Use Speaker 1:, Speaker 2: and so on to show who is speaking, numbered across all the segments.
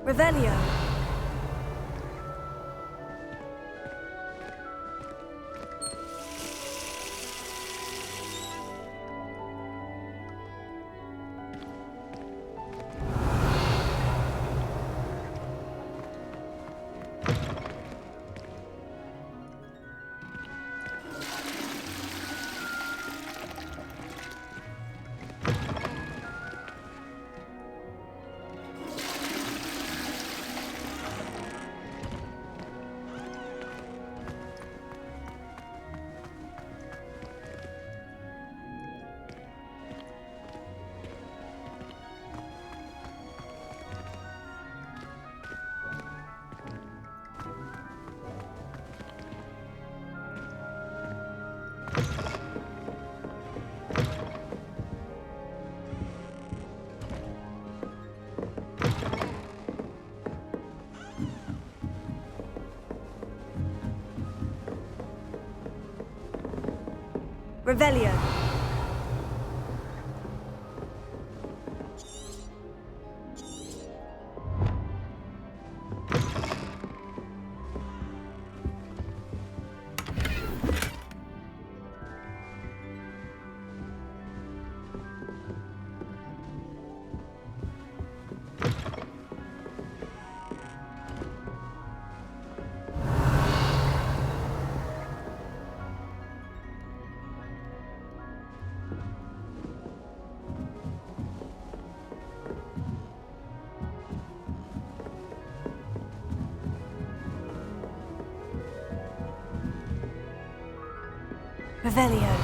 Speaker 1: Revelio. Revelio. Revelio.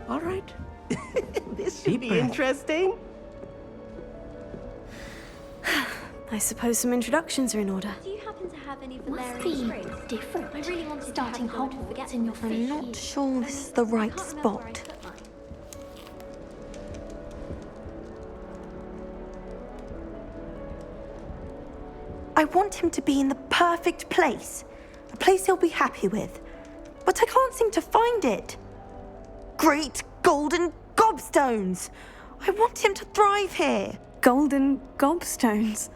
Speaker 2: All right. This should be interesting.
Speaker 1: I suppose some introductions are in order.
Speaker 3: Do you happen to have any
Speaker 4: Must
Speaker 3: Valerian
Speaker 4: be
Speaker 3: springs?
Speaker 4: different.
Speaker 3: I really wanted
Speaker 4: Starting
Speaker 3: to have a
Speaker 4: Hogwarts in your
Speaker 3: fish.
Speaker 4: I'm
Speaker 1: not sure this is the right
Speaker 3: Can't remember where I
Speaker 1: spot.
Speaker 3: put mine.
Speaker 5: I want him to be in the perfect place. A place he'll be happy with. But I can't seem to find it. Great golden gobstones! I want him to thrive here.
Speaker 1: Golden gobstones.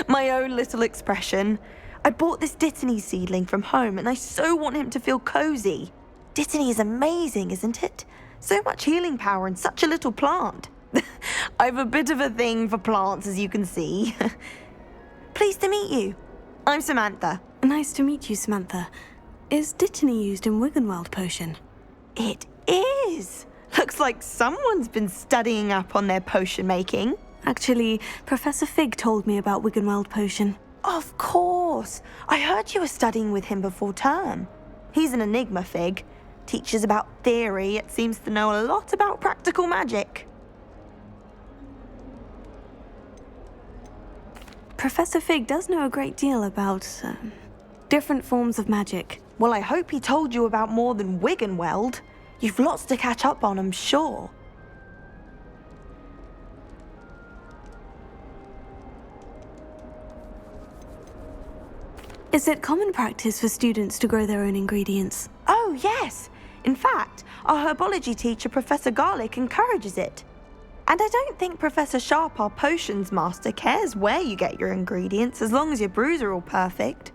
Speaker 5: My own little expression. I bought this Dittany seedling from home and I so want him to feel cozy. Dittany is amazing, isn't it? So much healing power in such a little plant. I've a bit of a thing for plants, as you can see. Pleased to meet you. I'm Samantha.
Speaker 1: Nice to meet you, Samantha. Is Dittany used in Wiggenweld potion?
Speaker 5: It is. Looks like someone's been studying up on their potion making.
Speaker 1: Actually, Professor Fig told me about Wiggenweld potion.
Speaker 5: Of course. I heard you were studying with him before term. He's an enigma, Fig. Teaches about theory, yet seems to know a lot about practical magic.
Speaker 1: Professor Fig does know a great deal about different forms of magic.
Speaker 5: Well, I hope he told you about more than Wiggenweld. You've lots to catch up on, I'm sure.
Speaker 1: Is it common practice for students to grow their own ingredients?
Speaker 5: Oh, yes. In fact, our herbology teacher, Professor Garlick, encourages it. And I don't think Professor Sharp, our potions master, cares where you get your ingredients, as long as your brews are all perfect.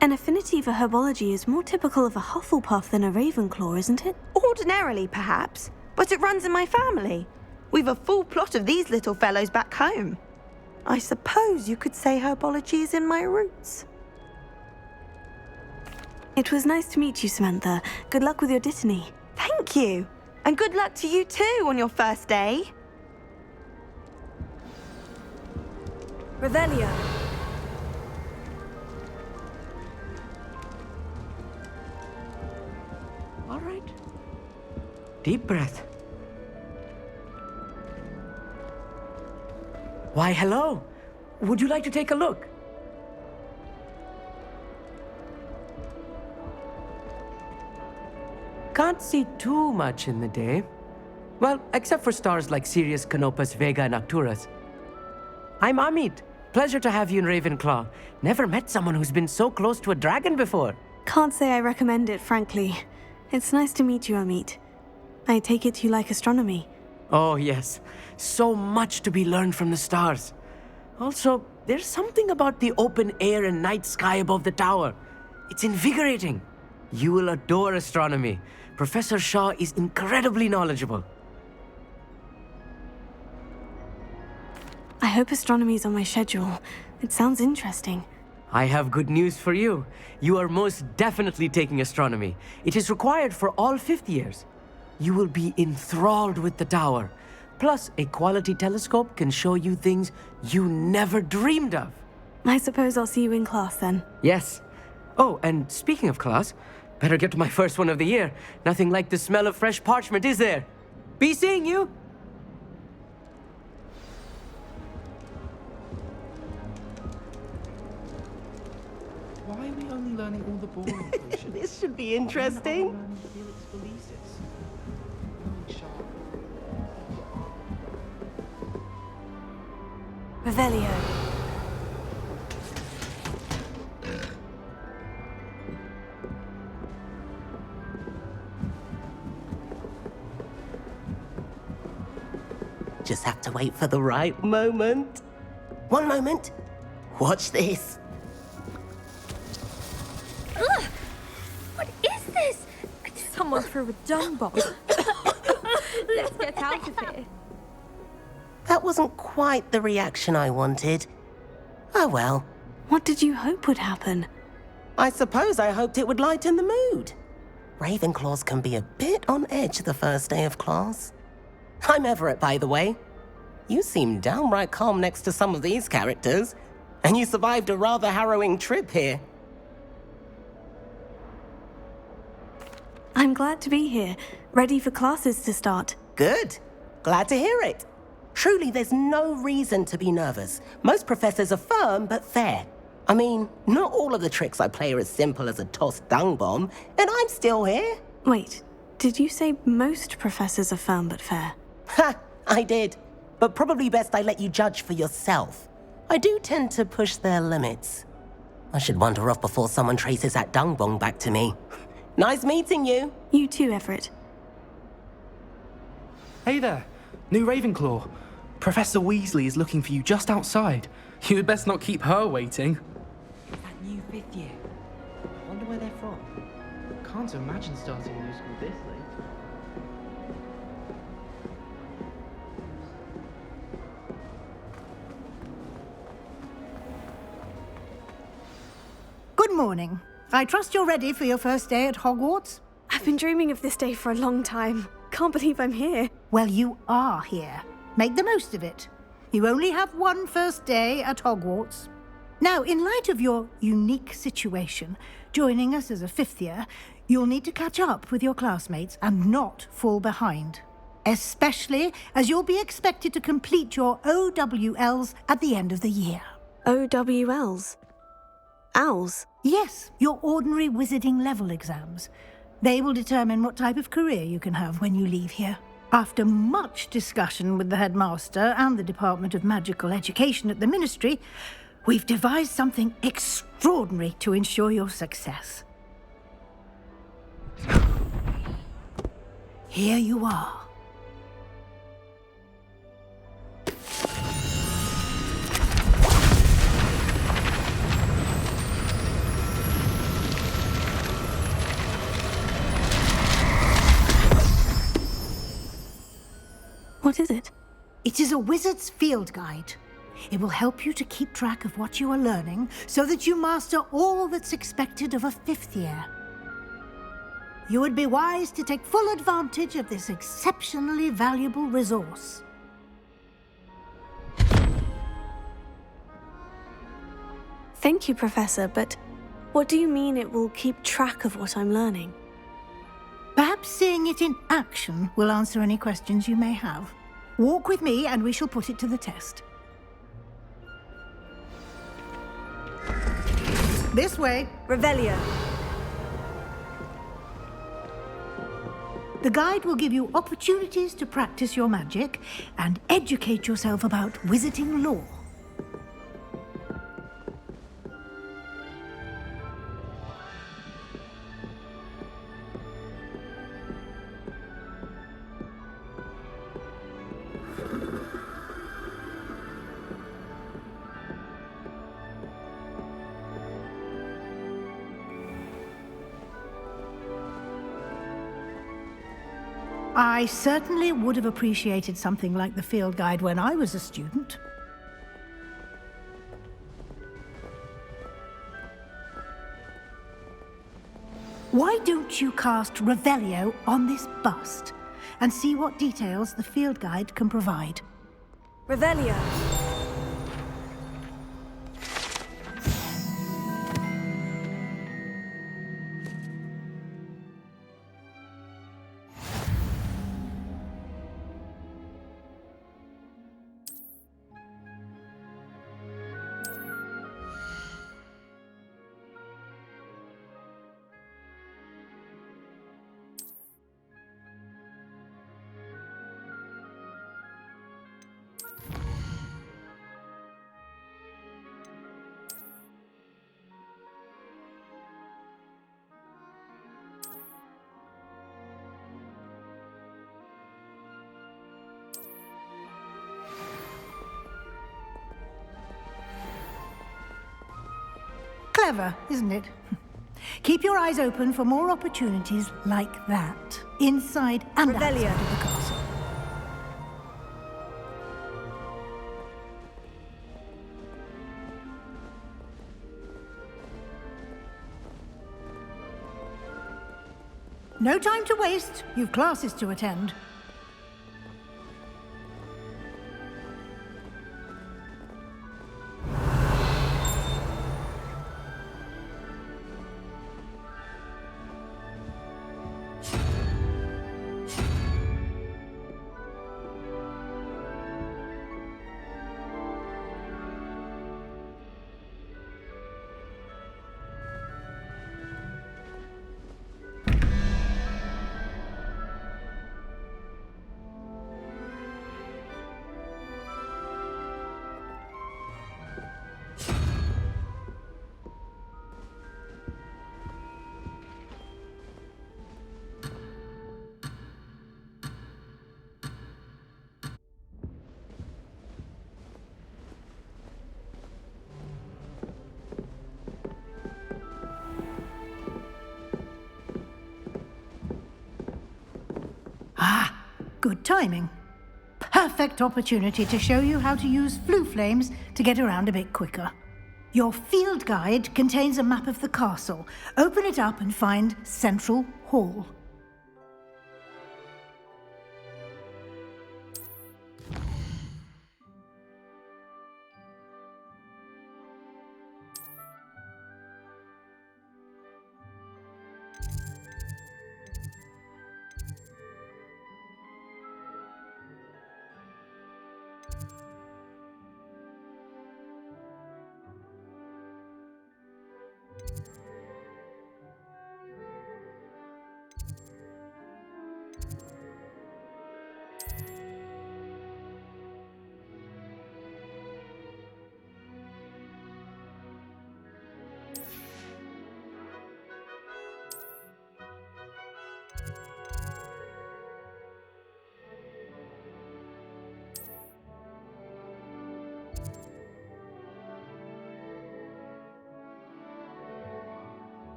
Speaker 1: An affinity for herbology is more typical of a Hufflepuff than a Ravenclaw, isn't it?
Speaker 5: Ordinarily, perhaps, but it runs in my family. We've a full plot of these little fellows back home. I suppose you could say herbology is in my roots.
Speaker 1: It was nice to meet you, Samantha. Good luck with your Dittany.
Speaker 5: Thank you. And good luck to you too on your first day.
Speaker 1: Revelio.
Speaker 2: All right. Deep breath. Why, hello. Would you like to take a look? Can't see too much in the day. Well, except for stars like Sirius, Canopus, Vega, and Arcturus. I'm Amit, Pleasure to have you in Ravenclaw. Never met someone who's been so close to a dragon before.
Speaker 1: Can't say I recommend it, frankly. It's nice to meet you, Amit. I take it you like astronomy.
Speaker 2: Oh, yes. So much to be learned from the stars. Also, there's something about the open air and night sky above the tower. It's invigorating. You will adore astronomy. Professor Shaw is incredibly knowledgeable.
Speaker 1: I hope astronomy's on my schedule. It sounds interesting.
Speaker 2: I have good news for you. You are most definitely taking astronomy. It is required for all fifth years. You will be enthralled with the tower. Plus, a quality telescope can show you things you never dreamed of.
Speaker 1: I suppose I'll see you in class then.
Speaker 2: Yes. Oh, and speaking of class, better get to my first one of the year. Nothing like the smell of fresh parchment, is there? Be seeing you!
Speaker 3: Why are we only learning all the boring potions?
Speaker 4: This should be interesting.
Speaker 3: Why not learning Felix Felicis? Learning sharp.
Speaker 1: Revelio.
Speaker 4: Just have to wait for the right moment. One moment. Watch this.
Speaker 6: Ugh! What is this? Someone threw a dung bomb. Let's get out of here.
Speaker 4: That wasn't quite the reaction I wanted. Oh well.
Speaker 1: What did you hope would happen?
Speaker 4: I suppose I hoped it would lighten the mood. Ravenclaws can be a bit on edge the first day of class. I'm Everett, by the way. You seem downright calm next to some of these characters, and you survived a rather harrowing trip here.
Speaker 1: I'm glad to be here, ready for classes to start.
Speaker 4: Good. Glad to hear it. Truly, there's no reason to be nervous. Most professors are firm but fair. I mean, not all of the tricks I play are as simple as a tossed dung bomb, and I'm still here.
Speaker 1: Wait, did you say most professors are firm but fair?
Speaker 4: Ha! I did. But probably best I let you judge for yourself. I do tend to push their limits. I should wander off before someone traces that dung bomb back to me. Nice meeting you.
Speaker 1: You too, Everett.
Speaker 3: Hey there, new Ravenclaw. Professor Weasley is looking for you just outside. You had best not keep her waiting.
Speaker 2: That new fifth year. I wonder where they're from.
Speaker 3: Can't imagine starting new school this late.
Speaker 7: Good morning. I trust you're ready for your first day at Hogwarts?
Speaker 1: I've been dreaming of this day for a long time. Can't believe I'm here.
Speaker 7: Well, you are here. Make the most of it. You only have one first day at Hogwarts. Now, in light of your unique situation, joining us as a fifth year, you'll need to catch up with your classmates and not fall behind. Especially as you'll be expected to complete your OWLs at the end of the year.
Speaker 1: OWLs? Owls?
Speaker 7: Yes, your ordinary wizarding level exams. They will determine what type of career you can have when you leave here. After much discussion with the headmaster and the Department of Magical Education at the Ministry, we've devised something extraordinary to ensure your success. Here you are.
Speaker 1: What is it?
Speaker 7: It is a wizard's field guide. It will help you to keep track of what you are learning so that you master all that's expected of a fifth year. You would be wise to take full advantage of this exceptionally valuable resource.
Speaker 1: Thank you, Professor, but what do you mean it will keep track of what I'm learning?
Speaker 7: Perhaps seeing it in action will answer any questions you may have. Walk with me and we shall put it to the test. This way.
Speaker 1: Revelio.
Speaker 7: The guide will give you opportunities to practice your magic and educate yourself about wizarding lore. I certainly would have appreciated something like the field guide when I was a student. Why don't you cast Revelio on this bust and see what details the field guide can provide?
Speaker 1: Revelio.
Speaker 7: Clever, isn't it? Keep your eyes open for more opportunities like that, inside and
Speaker 1: Revelio.
Speaker 7: outside of the castle. No time to waste. You've classes to attend. Good timing. Perfect opportunity to show you how to use flue flames to get around a bit quicker. Your field guide contains a map of the castle. Open it up and find Central Hall.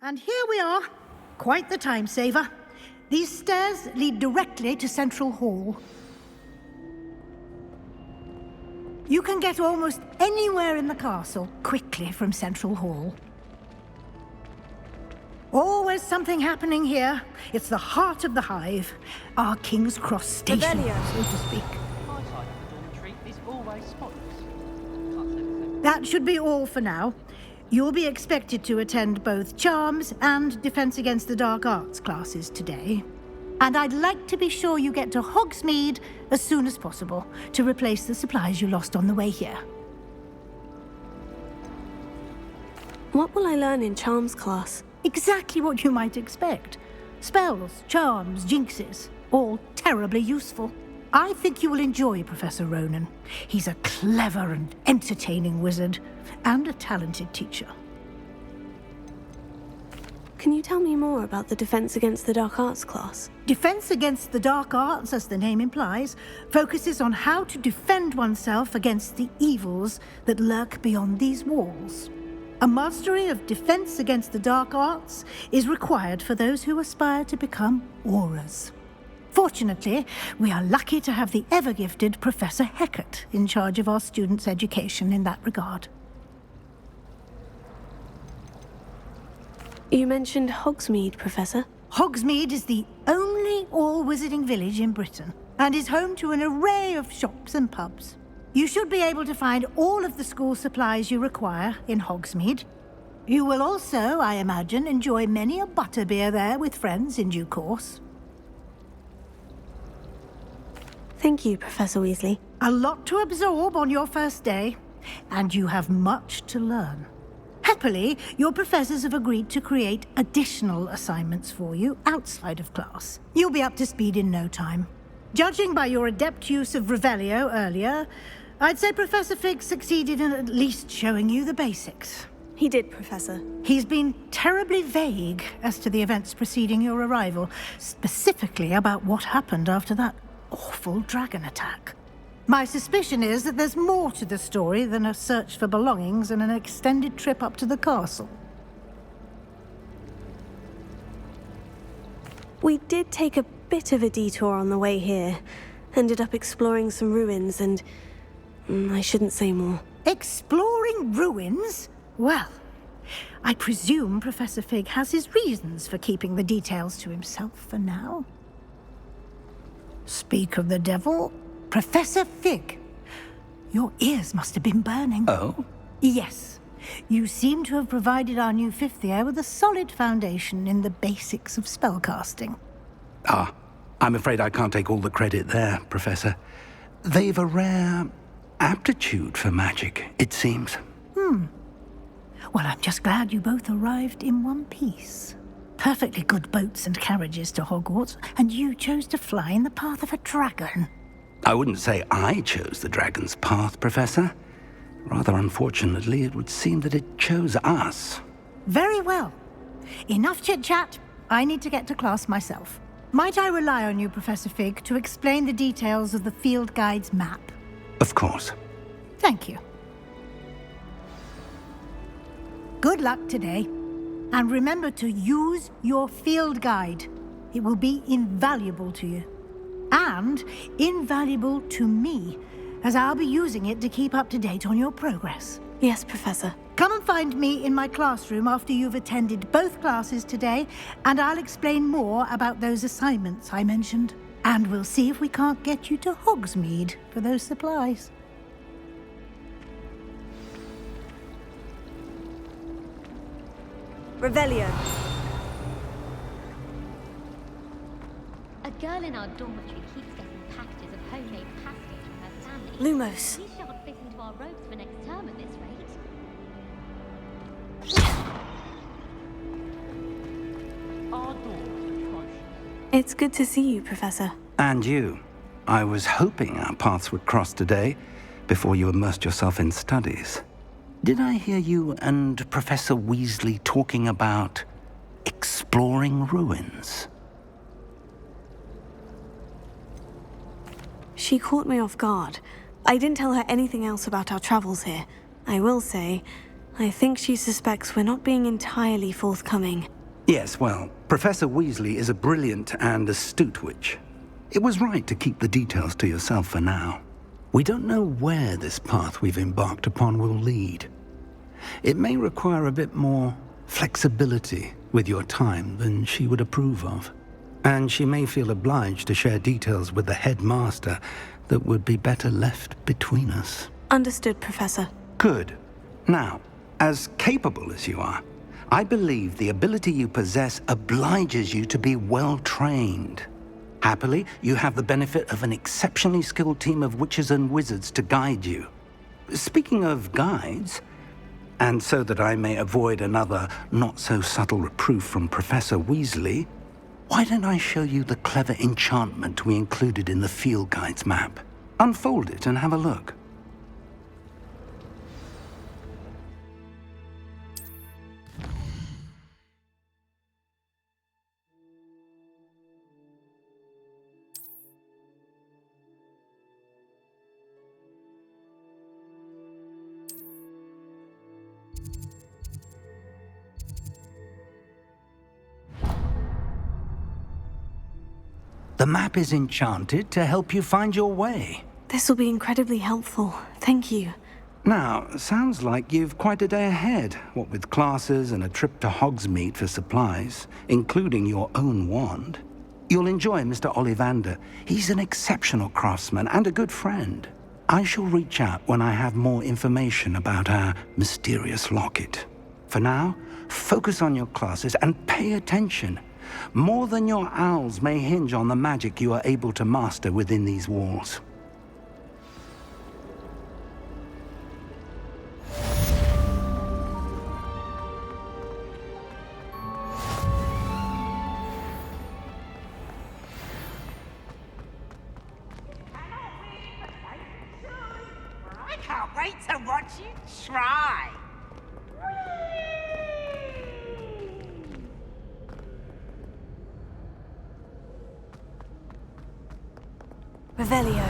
Speaker 7: And here we are. Quite the time saver. These stairs lead directly to Central Hall. You can get almost anywhere in the castle quickly from Central Hall. Always something happening here. It's the heart of the hive. Our King's Cross station,
Speaker 1: Revelio.
Speaker 7: so to speak.
Speaker 8: My side of the dormitory is always spotless. Can't say the same.
Speaker 7: That should be all for now. You'll be expected to attend both Charms and Defense Against the Dark Arts classes today. And I'd like to be sure you get to Hogsmeade as soon as possible to replace the supplies you lost on the way here.
Speaker 1: What will I learn in Charms class?
Speaker 7: Exactly what you might expect. Spells, charms, jinxes, all terribly useful. I think you will enjoy Professor Ronan. He's a clever and entertaining wizard, and a talented teacher.
Speaker 1: Can you tell me more about the Defense Against the Dark Arts class?
Speaker 7: Defense Against the Dark Arts, as the name implies, focuses on how to defend oneself against the evils that lurk beyond these walls. A mastery of Defense Against the Dark Arts is required for those who aspire to become auras. Fortunately, we are lucky to have the ever-gifted Professor Heckert in charge of our students' education in that regard.
Speaker 1: You mentioned Hogsmeade, Professor.
Speaker 7: Hogsmeade is the only all-wizarding village in Britain and is home to an array of shops and pubs. You should be able to find all of the school supplies you require in Hogsmeade. You will also, I imagine, enjoy many a butterbeer there with friends in due course.
Speaker 1: Thank you, Professor Weasley.
Speaker 7: A lot to absorb on your first day, and you have much to learn. Happily, your professors have agreed to create additional assignments for you outside of class. You'll be up to speed in no time. Judging by your adept use of Revelio earlier, I'd say Professor Fig succeeded in at least showing you the basics.
Speaker 1: He did, Professor.
Speaker 7: He's been terribly vague as to the events preceding your arrival, specifically about what happened after that awful dragon attack. My suspicion is that there's more to the story than a search for belongings and an extended trip up to the castle.
Speaker 1: We did take a bit of a detour on the way here. Ended up exploring some ruins and... I shouldn't say more.
Speaker 7: Exploring ruins? Well, I presume Professor Fig has his reasons for keeping the details to himself for now. Speak of the devil, Professor Fig. Your ears must have been burning.
Speaker 9: Oh?
Speaker 7: Yes. You seem to have provided our new fifth year with a solid foundation in the basics of spellcasting.
Speaker 9: Ah, I'm afraid I can't take all the credit there, Professor. They've a rare aptitude for magic, it seems.
Speaker 7: Well, I'm just glad you both arrived in one piece. Perfectly good boats and carriages to Hogwarts, and you chose to fly in the path of a dragon.
Speaker 9: I wouldn't say I chose the dragon's path, Professor. Rather unfortunately, it would seem that it chose us.
Speaker 7: Very well. Enough chit-chat. I need to get to class myself. Might I rely on you, Professor Fig, to explain the details of the field guide's map?
Speaker 9: Of course.
Speaker 7: Thank you. Good luck today. And remember to use your field guide. It will be invaluable to you. And invaluable to me, as I'll be using it to keep up to date on your progress.
Speaker 1: Yes, Professor.
Speaker 7: Come and find me in my classroom after you've attended both classes today, and I'll explain more about those assignments I mentioned. And we'll see if we can't get you to Hogsmeade for those supplies.
Speaker 1: Revelio.
Speaker 10: A girl in our dormitory keeps getting packages of homemade pasties from her family.
Speaker 1: Lumos.
Speaker 10: We shan't fit into our robes for next term at this rate.
Speaker 8: Our door is atrocious.
Speaker 1: It's good to see you, Professor.
Speaker 9: And you. I was hoping our paths would cross today, before you immersed yourself in studies. Did I hear you and Professor Weasley talking about exploring ruins?
Speaker 1: She caught me off guard. I didn't tell her anything else about our travels here. I will say, I think she suspects we're not being entirely forthcoming.
Speaker 9: Yes, well, Professor Weasley is a brilliant and astute witch. It was right to keep the details to yourself for now. We don't know where this path we've embarked upon will lead. It may require a bit more flexibility with your time than she would approve of. And she may feel obliged to share details with the headmaster that would be better left between us.
Speaker 1: Understood, Professor.
Speaker 9: Good. Now, as capable as you are, I believe the ability you possess obliges you to be well trained. Happily, you have the benefit of an exceptionally skilled team of witches and wizards to guide you. Speaking of guides, and so that I may avoid another not-so-subtle reproof from Professor Weasley, why don't I show you the clever enchantment we included in the field guide's map? Unfold it and have a look. The map is enchanted to help you find your way.
Speaker 1: This will be incredibly helpful. Thank you.
Speaker 9: Now, sounds like you've quite a day ahead, what with classes and a trip to Hogsmeade for supplies, including your own wand. You'll enjoy Mr. Ollivander. He's an exceptional craftsman and a good friend. I shall reach out when I have more information about our mysterious locket. For now, focus on your classes and pay attention. More than your owls may hinge on the magic you are able to master within these walls.
Speaker 11: I can't wait to watch you try.
Speaker 1: Revelio.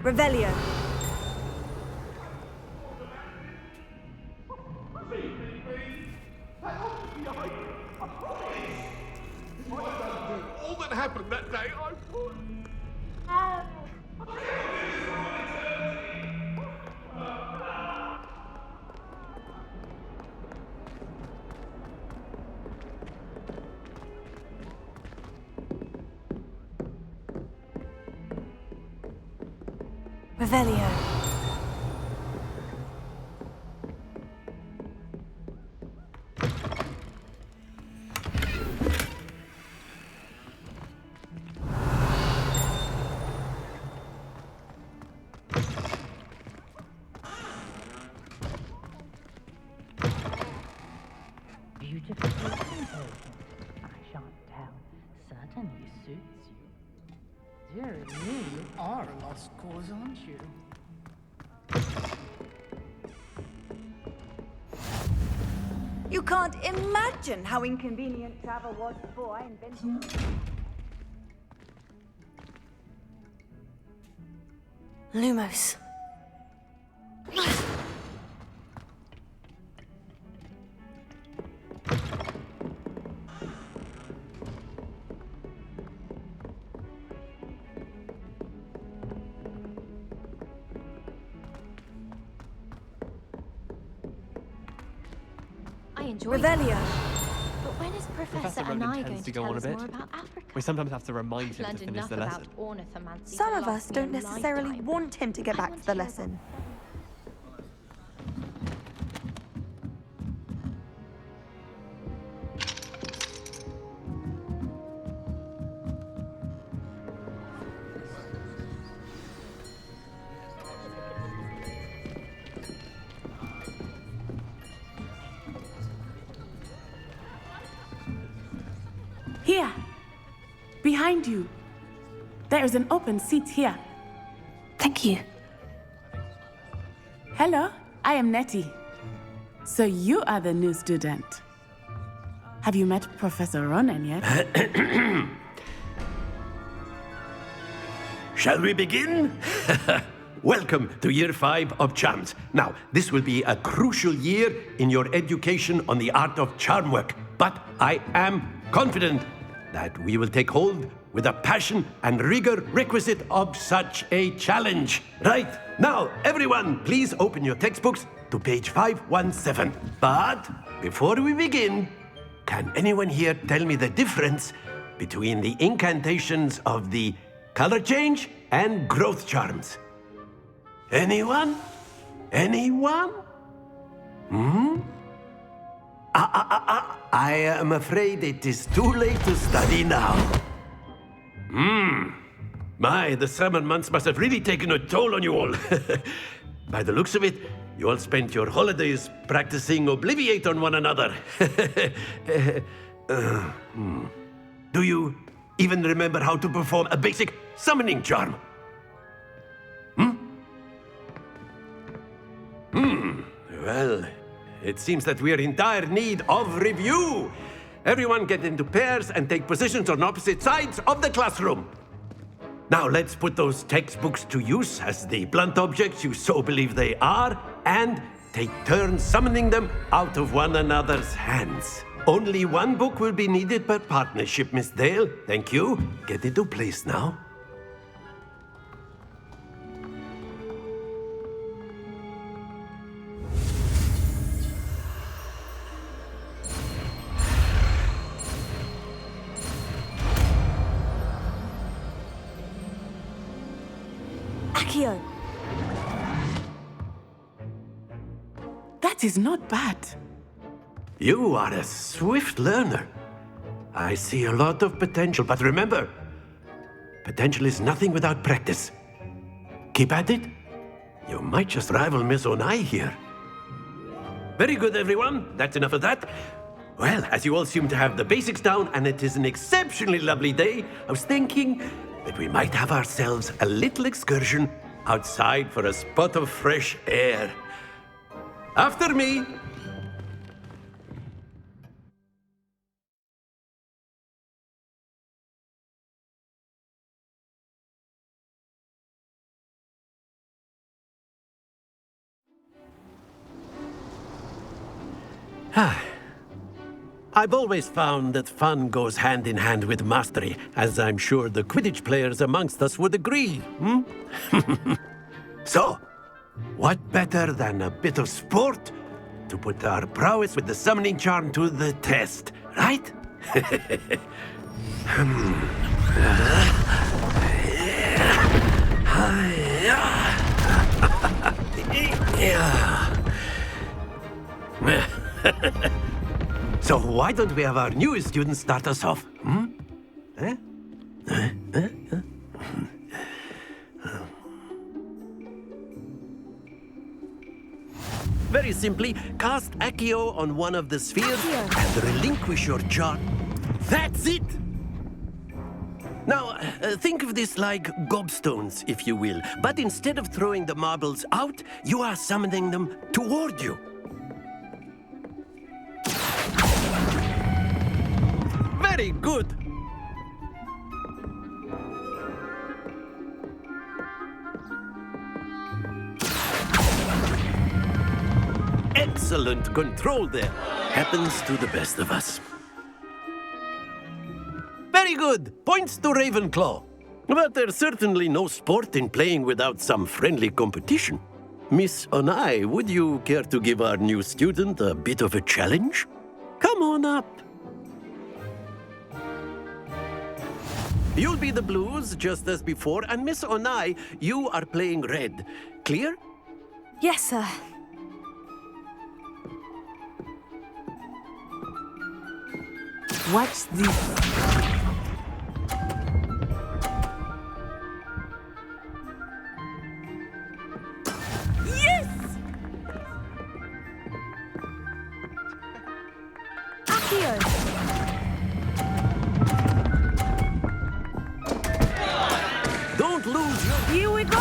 Speaker 1: Revelio.
Speaker 12: All that happened that day, I thought.
Speaker 1: Revelio.
Speaker 8: Beautiful composing. I shan't tell. Certainly suits you. Dear me, you are a lost cause, aren't you?
Speaker 13: You can't imagine how inconvenient travel was before I invented it.
Speaker 1: Lumos.
Speaker 10: I enjoy
Speaker 1: Revelio.
Speaker 10: that. But when is Professor and I going to tell us more about Africa?
Speaker 14: We sometimes have to remind him to
Speaker 10: Learned
Speaker 14: finish
Speaker 10: enough
Speaker 14: the
Speaker 10: about
Speaker 14: lesson.
Speaker 10: ornithopmancy
Speaker 5: Some
Speaker 10: to
Speaker 5: of us
Speaker 10: last me a
Speaker 5: don't necessarily
Speaker 10: lifetime.
Speaker 5: want him to get back to the lesson.
Speaker 15: Here, behind you. There is an open seat here.
Speaker 1: Thank you.
Speaker 15: Hello, I am Nettie. So you are the new student. Have you met Professor Ronan yet?
Speaker 16: Shall we begin? Welcome to Year 5 of Charms. Now, this will be a crucial year in your education on the art of charm work, but I am confident that we will take hold with the passion and rigor requisite of such a challenge. Right, now, everyone, please open your textbooks to page 517. But before we begin, can anyone here tell me the difference between the incantations of the color change and growth charms? Anyone? Anyone? I am afraid it is too late to study now. My, the summer months must have really taken a toll on you all. By the looks of it, you all spent your holidays practicing Obliviate on one another. Do you even remember how to perform a basic summoning charm? Well, it seems that we are in dire need of review. Everyone get into pairs and take positions on opposite sides of the classroom. Now let's put those textbooks to use as the blunt objects you so believe they are, and take turns summoning them out of one another's hands. Only one book will be needed per partnership, Miss Dale. Thank you. Get into place now.
Speaker 1: Accio!
Speaker 15: That is not bad.
Speaker 16: You are a swift learner. I see a lot of potential, but remember, potential is nothing without practice. Keep at it. You might just rival Miss Onai here. Very good, everyone. That's enough of that. Well, as you all seem to have the basics down, and it is an exceptionally lovely day, I was thinking that we might have ourselves a little excursion outside for a spot of fresh air. After me. I've always found that fun goes hand in hand with mastery, as I'm sure the Quidditch players amongst us would agree. So, what better than a bit of sport to put our prowess with the summoning charm to the test, right? So why don't we have our newest student start us off? Very simply, cast Accio on one of the spheres and relinquish your charge. That's it! Now, think of this like gobstones, if you will. But instead of throwing the marbles out, you are summoning them toward you. Very good. Excellent control there. Happens to the best of us. Very good. Points to Ravenclaw. But there's certainly no sport in playing without some friendly competition. Miss Onai, would you care to give our new student a bit of a challenge? Come on up. You'll be the blues, just as before, and Miss Onai, you are playing red. Clear?
Speaker 1: Yes, sir.
Speaker 15: Watch this.
Speaker 16: Don't lose your...
Speaker 1: Here we go!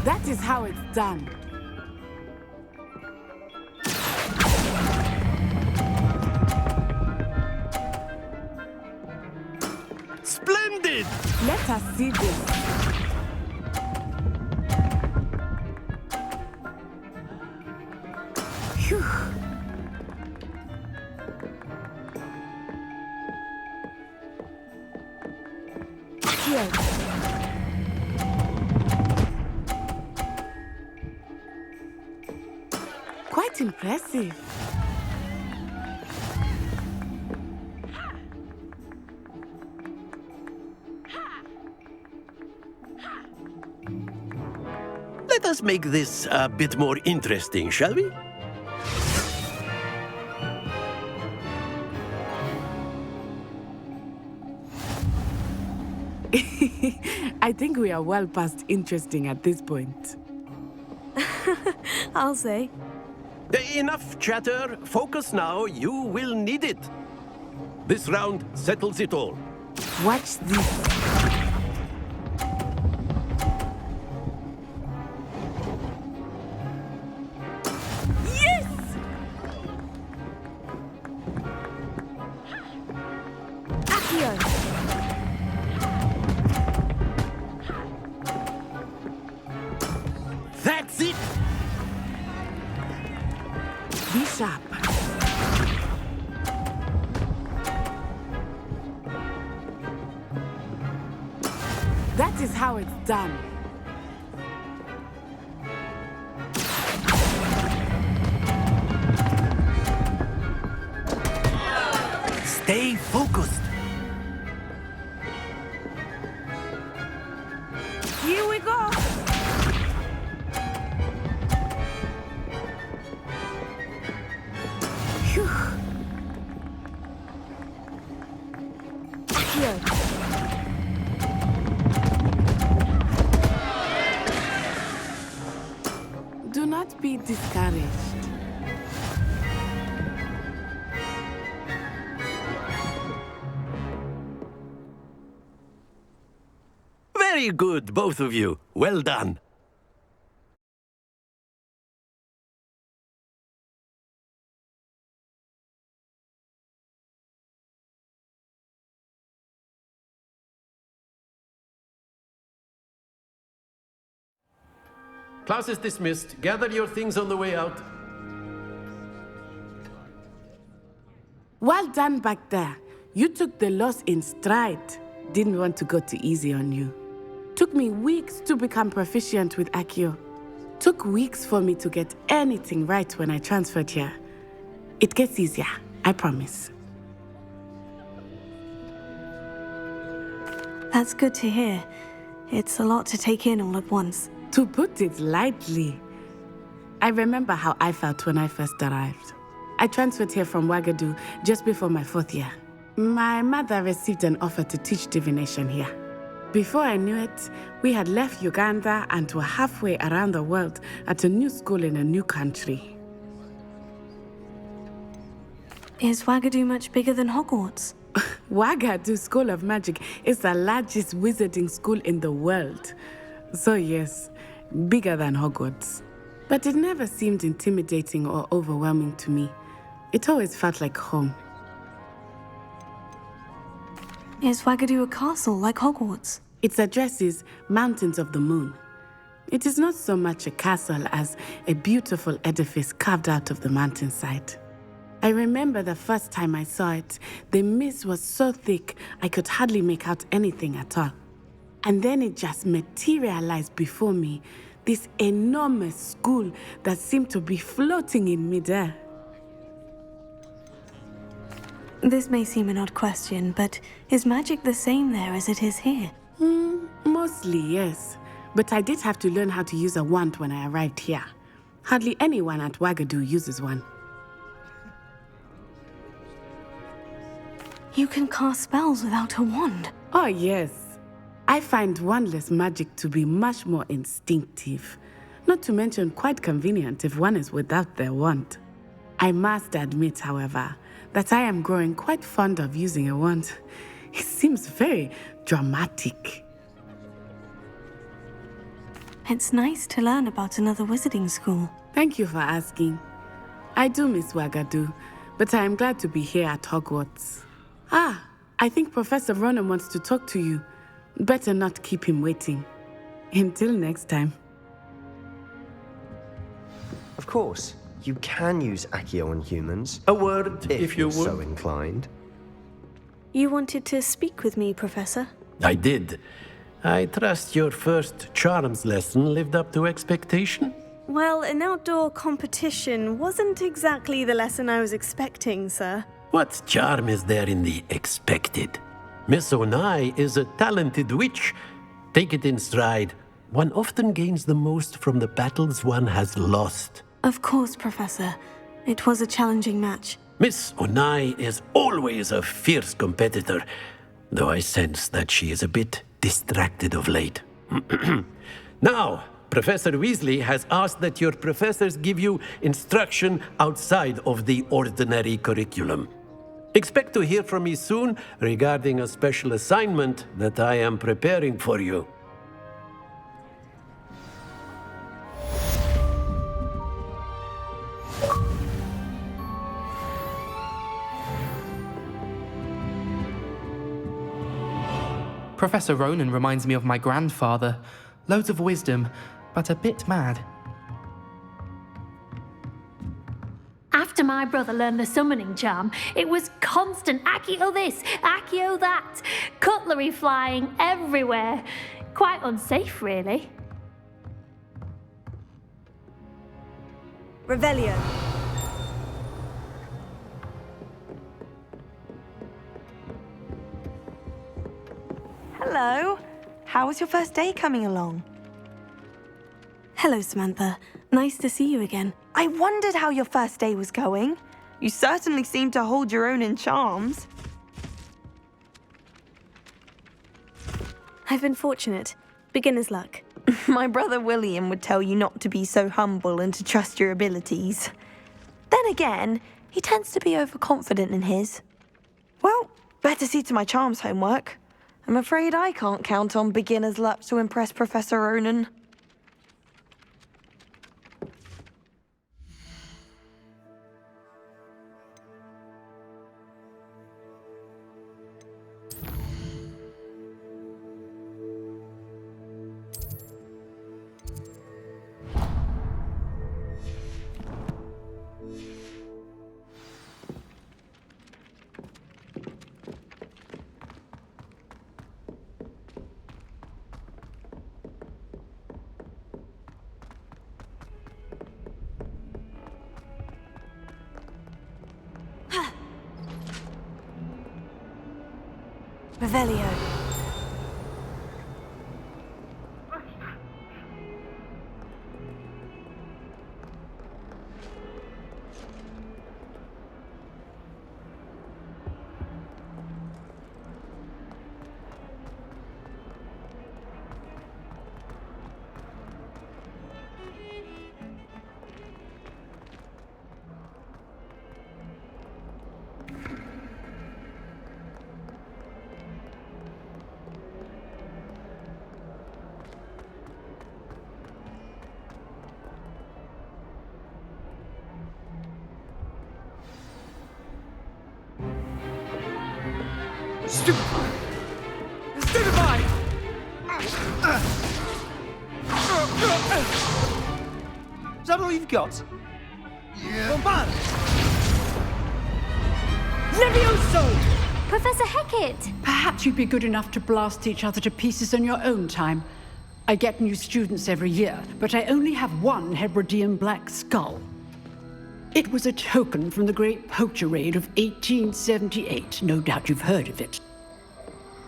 Speaker 15: That is how it's done.
Speaker 16: Splendid!
Speaker 15: Let us see this. Phew. Quite impressive.
Speaker 16: Let us make this a bit more interesting, shall we?
Speaker 15: I think we are well past interesting at this point.
Speaker 1: I'll say.
Speaker 16: Enough chatter. Focus now. You will need it. This round settles it all.
Speaker 15: Watch this.
Speaker 16: That's it!
Speaker 15: Be sharp. That is how it's done.
Speaker 16: Stay focused.
Speaker 15: Here we go. Phew. Do not be discouraged.
Speaker 16: Very good, both of you. Well done. Class is dismissed. Gather your things on the way out.
Speaker 15: Well done back there. You took the loss in stride. Didn't want to go too easy on you. Took me weeks to become proficient with Accio. Took weeks for me to get anything right when I transferred here. It gets easier, I promise.
Speaker 1: That's good to hear. It's a lot to take in all at once.
Speaker 15: To put it lightly, I remember how I felt when I first arrived. I transferred here from Wagadu just before my 4th year. My mother received an offer to teach divination here. Before I knew it, we had left Uganda and were halfway around the world at a new school in a new country.
Speaker 1: Is Wagadu much bigger than Hogwarts?
Speaker 15: Wagadu School of Magic is the largest wizarding school in the world. So yes, bigger than Hogwarts. But it never seemed intimidating or overwhelming to me. It always felt like home.
Speaker 1: Is Wagadu a castle like Hogwarts?
Speaker 15: Its address is Mountains of the Moon. It is not so much a castle as a beautiful edifice carved out of the mountainside. I remember the first time I saw it, the mist was so thick I could hardly make out anything at all. And then it just materialized before me, this enormous school that seemed to be floating in midair.
Speaker 1: This may seem an odd question, but is magic the same there as it is here?
Speaker 15: Mostly, yes. But I did have to learn how to use a wand when I arrived here. Hardly anyone at Wagadu uses one.
Speaker 1: You can cast spells without a wand?
Speaker 15: Oh, yes. I find wandless magic to be much more instinctive. Not to mention quite convenient if one is without their wand. I must admit, however, that I am growing quite fond of using a wand. It seems very dramatic.
Speaker 1: It's nice to learn about another wizarding school.
Speaker 15: Thank you for asking. I do miss Wagadu, but I am glad to be here at Hogwarts. Ah, I think Professor Ronan wants to talk to you. Better not keep him waiting. Until next time.
Speaker 14: Of course, you can use Accio on humans.
Speaker 16: A word, if you
Speaker 14: you're
Speaker 16: would.
Speaker 14: so inclined.
Speaker 1: You wanted to speak with me, Professor?
Speaker 16: I did. I trust your first charms lesson lived up to expectation?
Speaker 1: Well, an outdoor competition wasn't exactly the lesson I was expecting, sir.
Speaker 16: What charm is there in the expected? Miss Onai is a talented witch. Take it in stride. One often gains the most from the battles one has lost.
Speaker 1: Of course, Professor. It was a challenging match.
Speaker 16: Miss Onai is always a fierce competitor, though I sense that she is a bit distracted of late. Now, Professor Weasley has asked that your professors give you instruction outside of the ordinary curriculum. Expect to hear from me soon regarding a special assignment that I am preparing for you.
Speaker 3: Professor Ronan reminds me of my grandfather. Loads of wisdom, but a bit mad.
Speaker 17: After my brother learned the summoning charm, it was constant Accio this, Accio that, cutlery flying everywhere. Quite unsafe, really.
Speaker 13: Revelio.
Speaker 5: Hello. How was your first day coming along?
Speaker 1: Hello, Samantha. Nice to see you again.
Speaker 5: I wondered how your first day was going. You certainly seem to hold your own in charms.
Speaker 1: I've been fortunate. Beginner's luck.
Speaker 5: My brother William would tell you not to be so humble and to trust your abilities. Then again, he tends to be overconfident in his. Well, better see to my charms homework. I'm afraid I can't count on beginner's luck to impress Professor Ronan.
Speaker 1: Revelio.
Speaker 18: Stupefy! Stupefy! Is that all you've got? Yeah. Bombard!
Speaker 17: Levioso! Professor Hecat!
Speaker 19: Perhaps you'd be good enough to blast each other to pieces on your own time. I get new students every year, but I only have one Hebridean black skull. It was a token from the Great Poacher Raid of 1878. No doubt you've heard of it.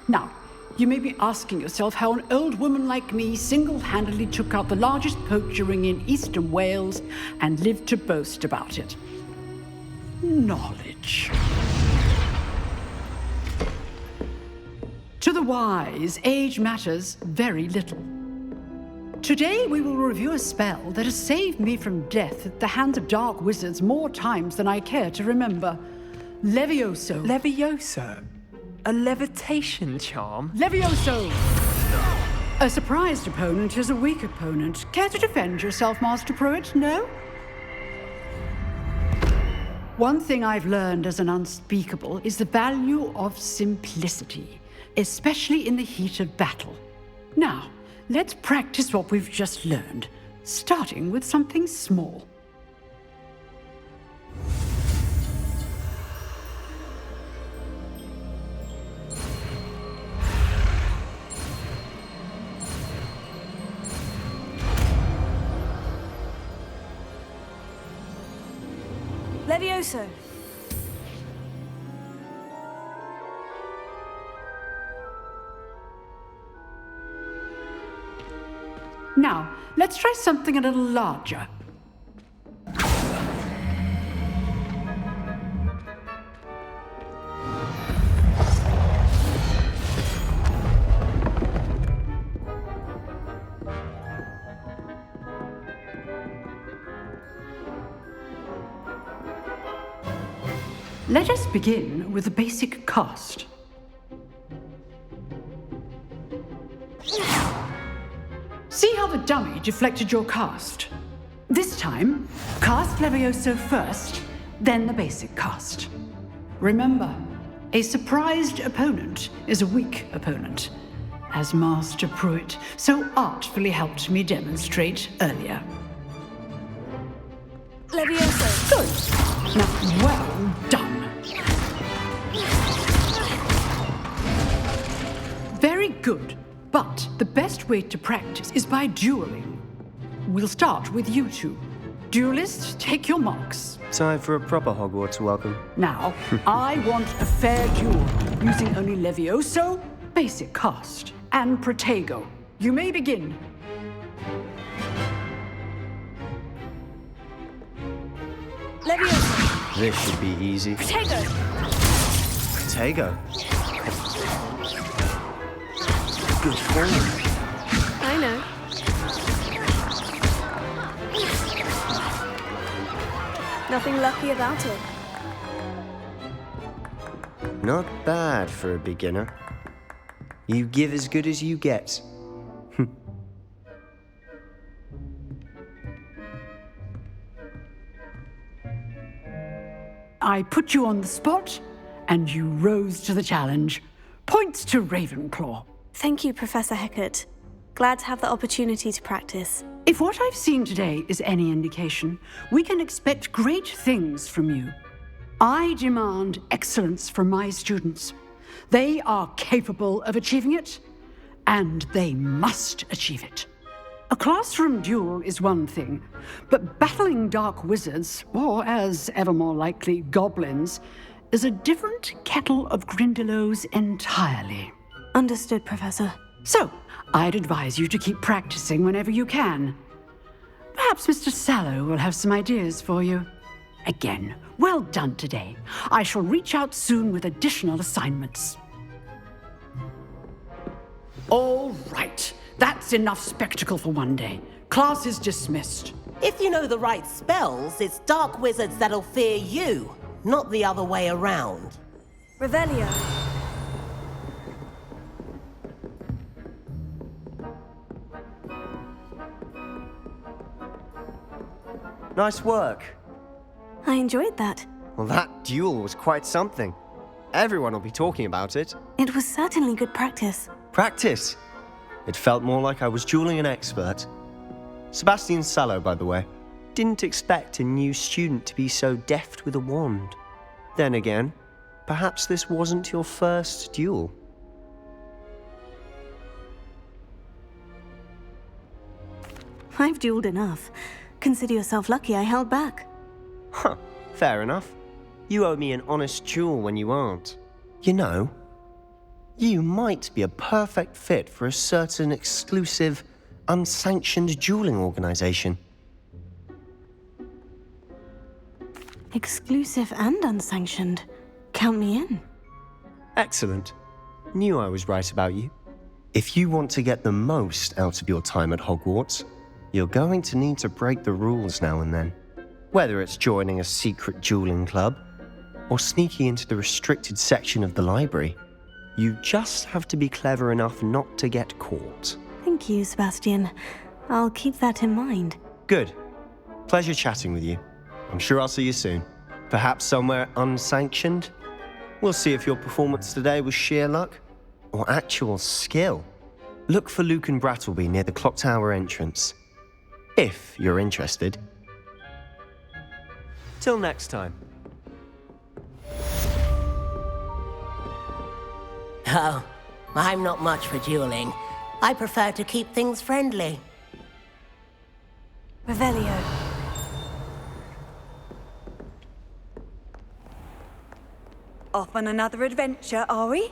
Speaker 19: Now, you may be asking yourself how an old woman like me single-handedly took out the largest poacher ring in eastern Wales and lived to boast about it. Knowledge. To the wise, age matters very little. Today we will review a spell that has saved me from death at the hands of dark wizards more times than I care to remember. Levioso.
Speaker 20: Levioso? A levitation charm?
Speaker 19: Levioso! A surprised opponent is a weak opponent. Care to defend yourself, Master Pruitt? No? One thing I've learned as an unspeakable is the value of simplicity, especially in the heat of battle. Now, let's practice what we've just learned, starting with something small.
Speaker 1: Levioso.
Speaker 19: Now, let's try something a little larger. Let us begin with the basic cast. See how the dummy deflected your cast? This time, cast Levioso first, then the basic cast. Remember, a surprised opponent is a weak opponent, as Master Pruitt so artfully helped me demonstrate earlier.
Speaker 1: Levioso.
Speaker 19: Good. Now, well done. Very good. But the best way to practice is by dueling. We'll start with you two. Duelists, take your marks.
Speaker 14: Time for a proper Hogwarts welcome.
Speaker 19: Now, I want a fair duel, using only Levioso, basic cast, and Protego. You may begin.
Speaker 1: Levioso.
Speaker 14: This should be easy.
Speaker 1: Protego.
Speaker 14: Protego. Good form.
Speaker 1: I know. Nothing lucky about it.
Speaker 14: Not bad for a beginner. You give as good as you get.
Speaker 19: I put you on the spot, and you rose to the challenge. Points to Ravenclaw.
Speaker 1: Thank you, Professor Hecat. Glad to have the opportunity to practice.
Speaker 19: If what I've seen today is any indication, we can expect great things from you. I demand excellence from my students. They are capable of achieving it, and they must achieve it. A classroom duel is one thing, but battling dark wizards, or as ever more likely, goblins, is a different kettle of Grindylows entirely.
Speaker 1: Understood, Professor.
Speaker 19: So, I'd advise you to keep practicing whenever you can. Perhaps Mr. Sallow will have some ideas for you. Again, well done today. I shall reach out soon with additional assignments. All right. That's enough spectacle for one day. Class is dismissed.
Speaker 4: If you know the right spells, it's dark wizards that'll fear you, not the other way around.
Speaker 1: Revelio.
Speaker 14: Nice work.
Speaker 1: I enjoyed that.
Speaker 14: Well, that duel was quite something. Everyone will be talking about it.
Speaker 1: It was certainly good practice.
Speaker 14: Practice? It felt more like I was dueling an expert. Sebastian Sallow, by the way. Didn't expect a new student to be so deft with a wand. Then again, perhaps this wasn't your first duel.
Speaker 1: I've dueled enough. Consider yourself lucky I held back.
Speaker 14: Huh, fair enough. You owe me an honest duel when you aren't. You know, you might be a perfect fit for a certain exclusive, unsanctioned dueling organization.
Speaker 1: Exclusive and unsanctioned. Count me in.
Speaker 14: Excellent. Knew I was right about you. If you want to get the most out of your time at Hogwarts, you're going to need to break the rules now and then. Whether it's joining a secret dueling club, or sneaking into the restricted section of the library, you just have to be clever enough not to get caught.
Speaker 1: Thank you, Sebastian. I'll keep that in mind.
Speaker 14: Good. Pleasure chatting with you. I'm sure I'll see you soon. Perhaps somewhere unsanctioned? We'll see if your performance today was sheer luck or actual skill. Look for Luke and Brattleby near the clock tower entrance, if you're interested. Till next time.
Speaker 4: Oh, I'm not much for dueling. I prefer to keep things friendly.
Speaker 1: Revelio.
Speaker 13: Off on another adventure, are we?